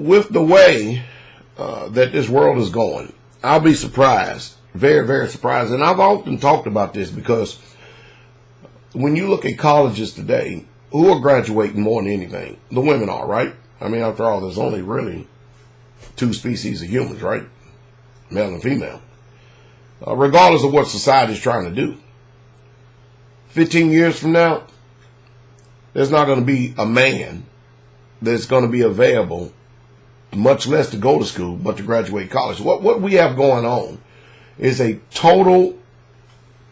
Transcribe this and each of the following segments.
with the way that this world is going, I'll be surprised, very, very surprised. And I've often talked about this because when you look at colleges today, who are graduating more than anything? The women are, right? I mean, after all, there's only really two species of humans, right? Male and female. Regardless of what society is trying to do. 15 years from now, there's not going to be a man that's going to be available, much less to go to school, but to graduate college. What we have going on is a total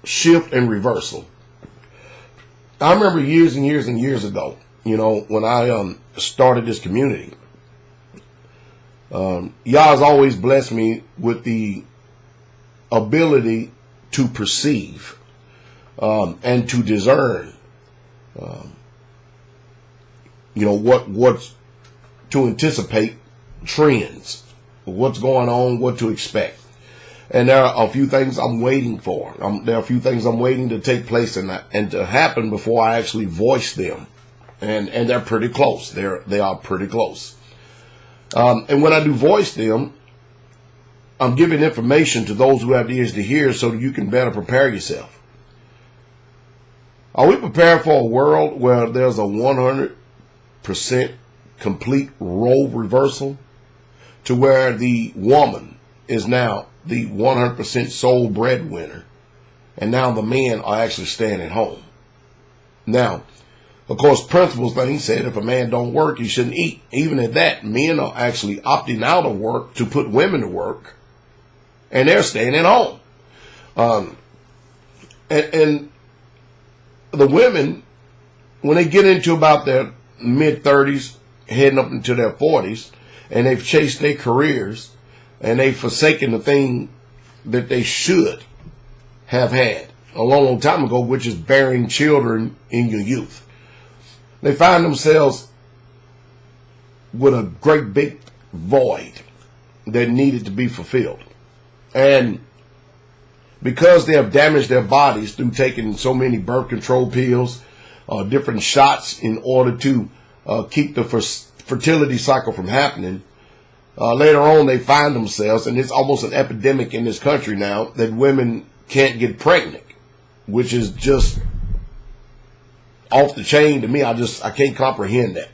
shift and reversal. I remember years and years and years ago, you know, when I started this community, Yah's always blessed me with the ability to perceive and to discern, you know, what's to anticipate trends, what's going on, what to expect. And there are a few things I'm waiting for. There are a few things I'm waiting to take place and to happen before I actually voice them. And they're pretty close. They are pretty close. And when I do voice them, I'm giving information to those who have ears to hear so that you can better prepare yourself. Are we prepared for a world where there's a 100% complete role reversal to where the woman is now the 100% sole breadwinner, and now the men are actually staying at home? Now, of course, principles thing said if a man don't work, he shouldn't eat. Even at that, men are actually opting out of work to put women to work, and they're staying at home. And the women, when they get into about their mid-30s, heading up into their 40s, and they've chased their careers, and they've forsaken the thing that they should have had a long, long time ago, which is bearing children in your youth. They find themselves with a great big void that needed to be fulfilled. And because they have damaged their bodies through taking so many birth control pills, different shots in order to keep the fertility cycle from happening, later on they find themselves, and it's almost an epidemic in this country now, that women can't get pregnant, which is just off the chain to me. I can't comprehend that.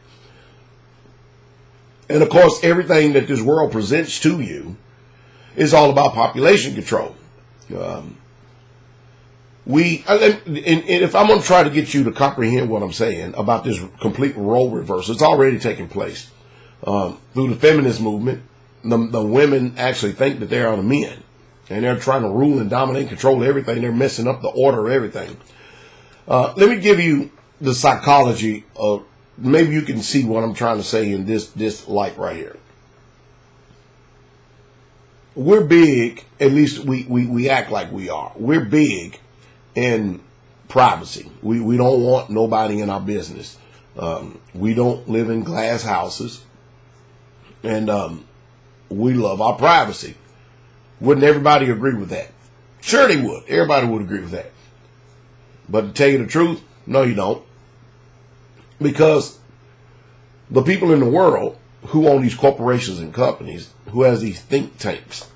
And of course, everything that this world presents to you is all about population control. And if I'm going to try to get you to comprehend what I'm saying about this complete role reversal, it's already taking place. Through the feminist movement, the women actually think that they are the men, and they're trying to rule and dominate and control everything. They're messing up the order of everything. Let me give you the psychology of, maybe you can see what I'm trying to say in this light right here. We're big, at least we act like we are. We're big in privacy. We don't want nobody in our business. We don't live in glass houses. And we love our privacy. Wouldn't everybody agree with that? Sure they would. Everybody would agree with that. But to tell you the truth, no you don't. Because the people in the world who own these corporations and companies, who has these think tanks,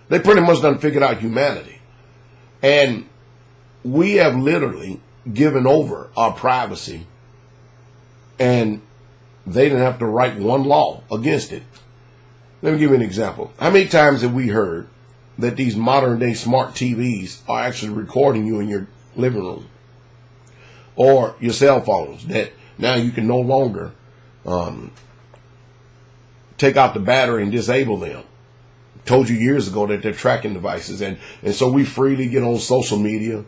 they pretty much done figured out humanity. And we have literally given over our privacy, and they didn't have to write one law against it. Let me give you an example. How many times have we heard that these modern day smart TVs are actually recording you in your living room? Or your cell phones, that now you can no longer take out the battery and disable them. Told you years ago that they're tracking devices. And so we freely get on social media,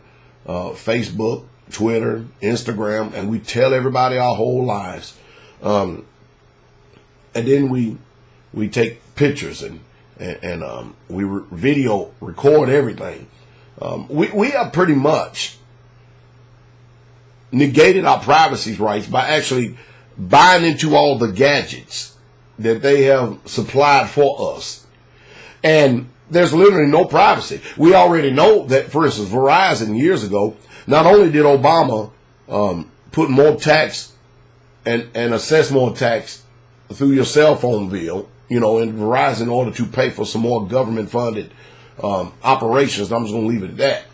Facebook, Twitter, Instagram, and we tell everybody our whole lives. And then we take pictures and we video record everything. We have pretty much negated our privacy rights by actually buying into all the gadgets that they have supplied for us. And there's literally no privacy. We already know that, for instance, Verizon years ago, not only did Obama put more tax and assess more tax through your cell phone bill, you know, in Verizon in order to pay for some more government funded operations. I'm just going to leave it at that.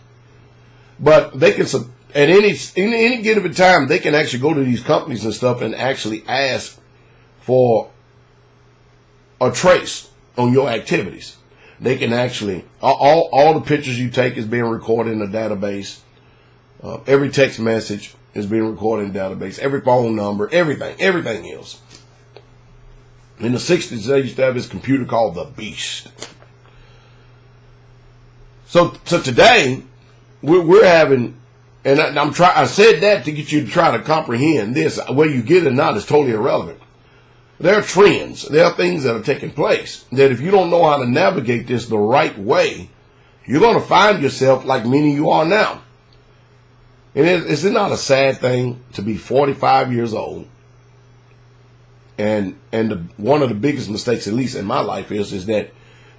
But they can, at any given time, they can actually go to these companies and stuff and actually ask for a trace on your activities. They can actually, all the pictures you take is being recorded in a database. Every text message is being recorded in a database. Every phone number, everything else. In the 60s, they used to have this computer called the Beast. So today, we're having, and I said that to get you to try to comprehend this. Whether you get it or not is totally irrelevant. There are trends. There are things that are taking place that if you don't know how to navigate this the right way, you're going to find yourself like many of you are now. And is it not a sad thing to be 45 years old? And one of the biggest mistakes, at least in my life, is that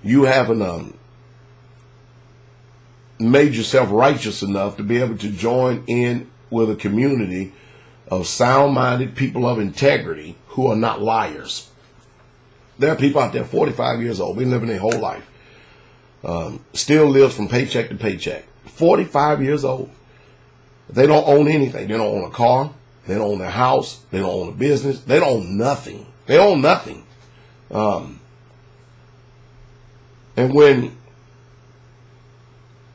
you haven't made yourself righteous enough to be able to join in with a community of sound-minded people of integrity who are not liars. There are people out there 45 years old, been living their whole life, still lives from paycheck to paycheck. 45 years old. They don't own anything. They don't own a car. They don't own a house. They don't own a business. They don't own nothing. They own nothing. And when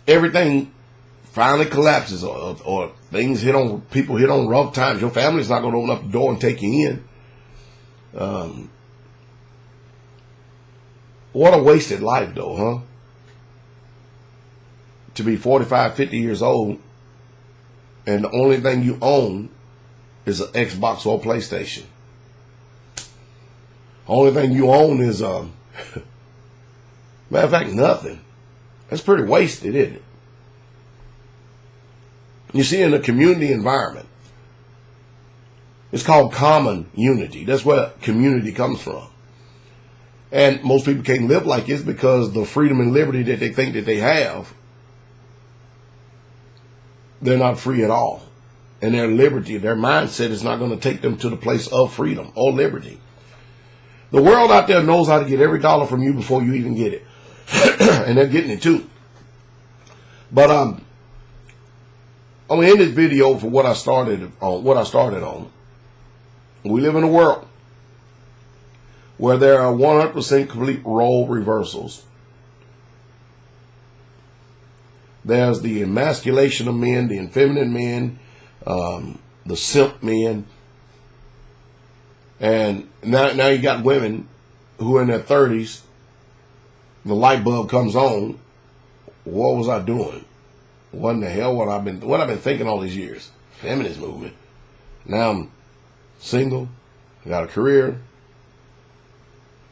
everything finally collapses or things people hit on rough times, your family's not going to open up the door and take you in. What a wasted life, though, huh? To be 45, 50 years old, and the only thing you own is an Xbox or a PlayStation. Only thing you own is, matter of fact, nothing. That's pretty wasted, isn't it? You see, in a community environment, it's called common unity. That's where community comes from. And most people can't live like this because the freedom and liberty that they think that they have, they're not free at all. And their liberty, their mindset is not going to take them to the place of freedom or liberty. The world out there knows how to get every dollar from you before you even get it. And they're getting it too. But I'm going to end this video for what I started on. We live in a world where there are 100% complete role reversals. There's the emasculation of men, the effeminate men, the simp men. And now you got women who are in their 30s. The light bulb comes on. What was I doing? What in the hell? What I've been thinking all these years? Feminist movement. Now I'm single. I got a career.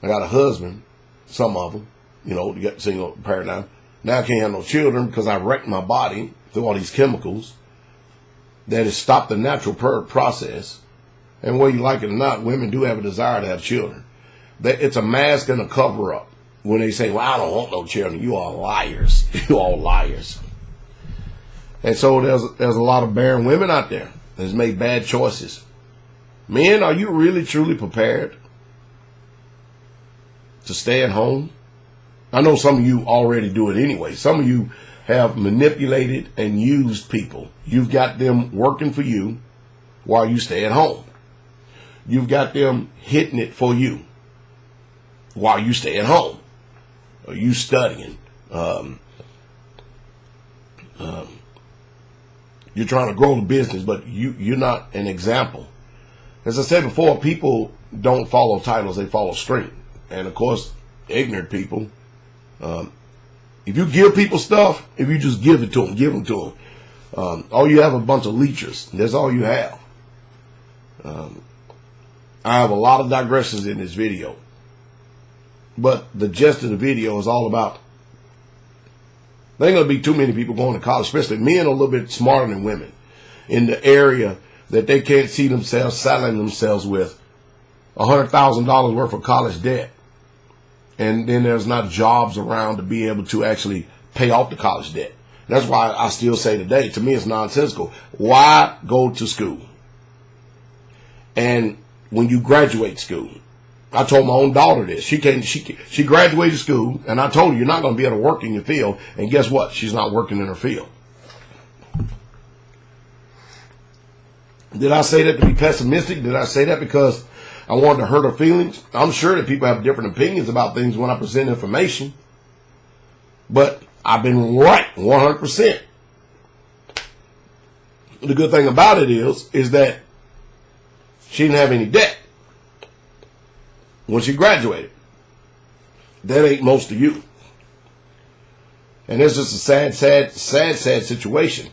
I got a husband. Some of them, you know, you got the single paradigm. Now I can't have no children because I wrecked my body through all these chemicals that has stopped the natural process. And whether you like it or not, women do have a desire to have children. It's a mask and a cover up. When they say, well, I don't want no children, you are liars. You all liars. And so there's a lot of barren women out there that's made bad choices. Men, are you really truly prepared to stay at home? I know some of you already do it anyway. Some of you have manipulated and used people. You've got them working for you while you stay at home. You've got them hitting it for you while you stay at home. Or you studying. You're trying to grow the business, but you're not an example. As I said before, people don't follow titles, they follow strength. And of course, ignorant people, if you give people stuff, if you just give it to them, all you have a bunch of leechers. That's all you have. I have a lot of digressions in this video. But the gist of the video is all about, there ain't going to be too many people going to college, especially men are a little bit smarter than women, in the area that they can't see themselves saddling themselves with $100,000 worth of college debt. And then there's not jobs around to be able to actually pay off the college debt. That's why I still say today, to me it's nonsensical. Why go to school? And when you graduate school, I told my own daughter this. She graduated school, and I told her, you're not going to be able to work in your field. And guess what? She's not working in her field. Did I say that to be pessimistic? Did I say that because I wanted to hurt her feelings? I'm sure that people have different opinions about things when I present information. But I've been right 100%. The good thing about it is that she didn't have any debt when she graduated. That ain't most of you. And it's just a sad situation,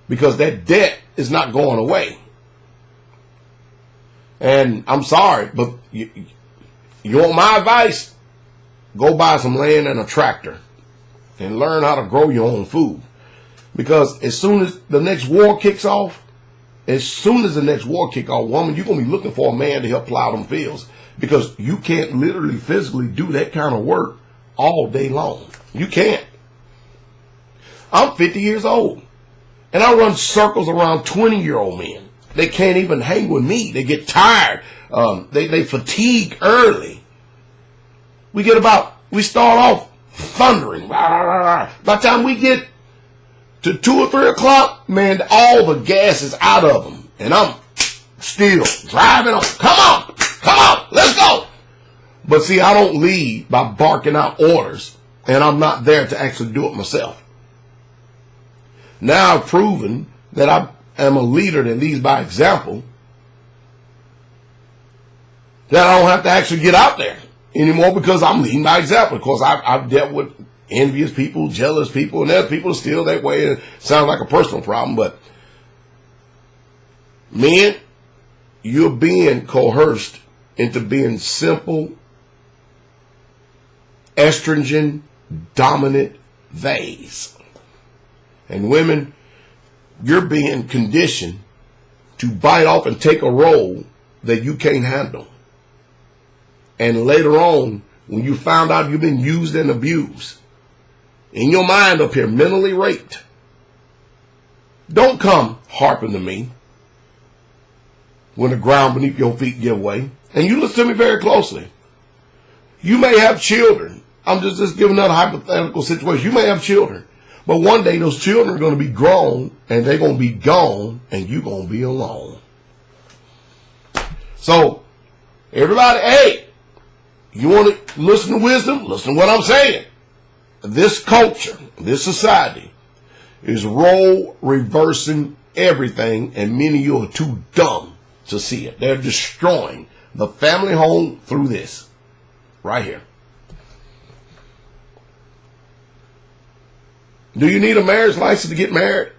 because that debt is not going away. And I'm sorry, but you want my advice? Go buy some land and a tractor and learn how to grow your own food. Because as soon as the next war kicks off, woman, you're going to be looking for a man to help plow them fields, because you can't literally physically do that kind of work all day long. You can't. I'm 50 years old, and I run circles around 20-year-old men. They can't even hang with me. They get tired. They fatigue early. We start off thundering. By the time we get to 2 or 3 o'clock, man, all the gas is out of them. And I'm still driving on. Come on, let's go. But see, I don't lead by barking out orders, and I'm not there to actually do it myself. Now I've proven that I am a leader that leads by example, that I don't have to actually get out there anymore, because I'm leading by example. Of course, I've dealt with envious people, jealous people, and there's people still that way. It sounds like a personal problem, but men, you're being coerced into being simple, estrogen dominant theys. And women, you're being conditioned to bite off and take a role that you can't handle. And later on, when you found out you've been used and abused, in your mind up here, mentally raped, don't come harping to me when the ground beneath your feet give way. And you listen to me very closely. You may have children. I'm just giving another hypothetical situation. You may have children. But one day those children are going to be grown, and they're going to be gone, and you're going to be alone. So, everybody, hey, you want to listen to wisdom? Listen to what I'm saying. This culture, this society, is role reversing everything, and many of you are too dumb to see it. They're destroying the family home through this right here. Do you need a marriage license to get married?